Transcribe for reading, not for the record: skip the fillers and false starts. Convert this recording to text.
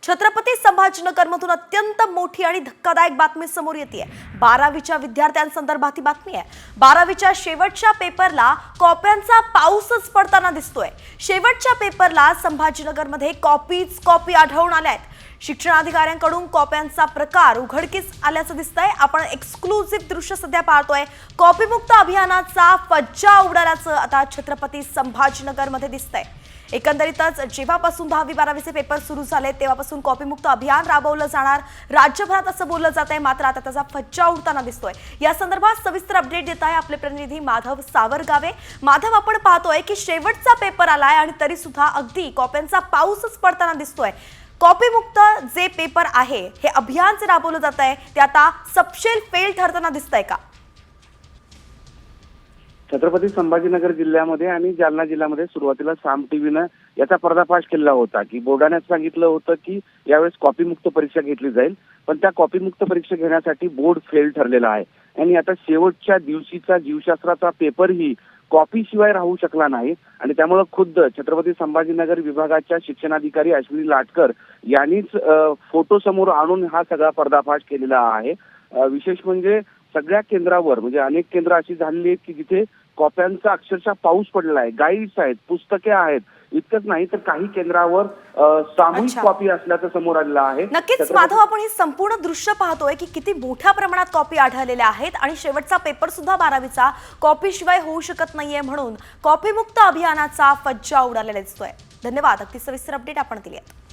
छत्रपती संभाजीनगरमधून अत्यंत मोठी आणि धक्कादायक बातमी समोर येते। 12वीच्या विद्यार्थ्यांसंदर्भात ही बातमी आहे। 12वीच्या शेवटच्या पेपरला कॉप्यांचा पाऊसच पडताना दिसतोय। शेवटच्या पेपरला संभाजीनगरमध्ये कॉपी आढळून आल्या आहेत। शिक्षणाधिकाऱ्यांकडून कॉप्यांचा प्रकार उघडकीस आल्याचं दिसतंय। आपण एक्सक्लुझिव्ह दृश्य सध्या पाहतोय। कॉपीमुक्त अभियानाचा फज्जा उडाल्याचं आता छत्रपती संभाजीनगरमध्ये दिसतंय। एकंदरीतच जेव्हापासून 10वी-12वीचे पेपर सुरू झाले तेव्हापासून कॉपीमुक्त अभियान राबवलं जाणार राज्यभरात असं बोललं जात आहे, मात्र आता त्याचा फज्जा उडताना दिसतोय। या संदर्भात सविस्तर अपडेट देत आहे आपले प्रतिनिधी माधव सावरगावे। माधव, आपण पाहतोय की शेवटचा पेपर आलाय आणि तरी सुद्धा अगदी कॉप्यांचा पाऊसच पडताना दिसतोय। कॉपीमुक्त जे पेपर आहे हे अभियान जे राबवलं जात आहे ते आता सपशेल फेल ठरताना दिसतंय का? छत्रपती संभाजीनगर जिल्ह्यामध्ये आणि जालना जिल्ह्यामध्ये सुरुवातीला साम टीव्हीनं याचा पर्दाफाश केला होता की बोर्डाने सांगितलं होतं की यावेळेस कॉपीमुक्त परीक्षा घेतली जाईल, पण त्या कॉपीमुक्त परीक्षा घेण्यासाठी बोर्ड फेल ठरलेला आहे आणि आता शेवटच्या दिवशीचा जीवशास्त्राचा पेपरही कॉपी शिवाय राहू शकला नाही आणि त्यामुळे खुद्द छत्रपती संभाजीनगर विभागाच्या शिक्षणाधिकारी अश्विनी लाटकर यांनीच फोटो समोर आणून हा सगळा पर्दाफाश केलेला आहे। विशेष म्हणजे सगळ्या केंद्रावर म्हणजे अनेक केंद्र अशी झालेली आहेत की जिथे कॉप्यांचा अक्षरशः पाऊस पडलेला आहे, गाईड्स आहेत, पुस्तके आहेत। इतकंच नाही तर काही केंद्रावर सामूहिक कॉपी असल्याचं समोर आलेलं आहे। नक्कीच माधव, आपण हे संपूर्ण दृश्य पाहतोय की किती मोठ्या प्रमाणात कॉपी आढळलेल्या आहेत आणि शेवटचा पेपर सुद्धा 12वीचा कॉपी शिवाय होऊ शकत नाहीये, म्हणून कॉपीमुक्त अभियानाचा फज्जा उडालेला दिसतोय। धन्यवाद, अगदी सविस्तर अपडेट आपण दिली आहे।